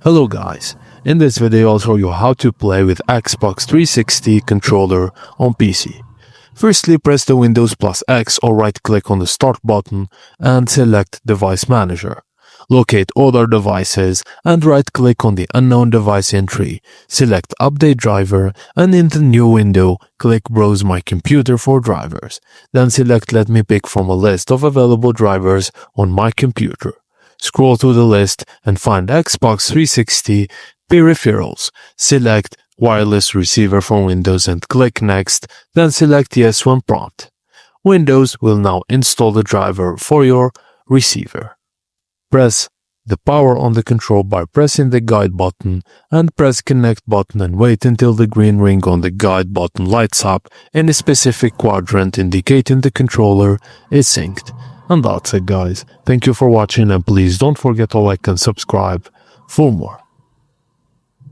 Hello guys, in this video I'll show you how to play with Xbox 360 controller on PC. Firstly, press the Windows plus X or right click on the Start button and select Device Manager. Locate other devices and right click on the unknown device entry, select Update Driver, and in the new window click Browse My Computer for drivers. Then select Let me pick from a list of available drivers on my computer. Scroll to the list and find Xbox 360 Peripherals. Select Wireless Receiver for Windows and click Next, then select Yes when prompt. Windows will now install the driver for your receiver. Press the power on the control by pressing the guide button and press connect button and wait until the green ring on the guide button lights up in a specific quadrant indicating the controller is synced. And that's it guys. Thank you for watching and please don't forget to like and subscribe for more.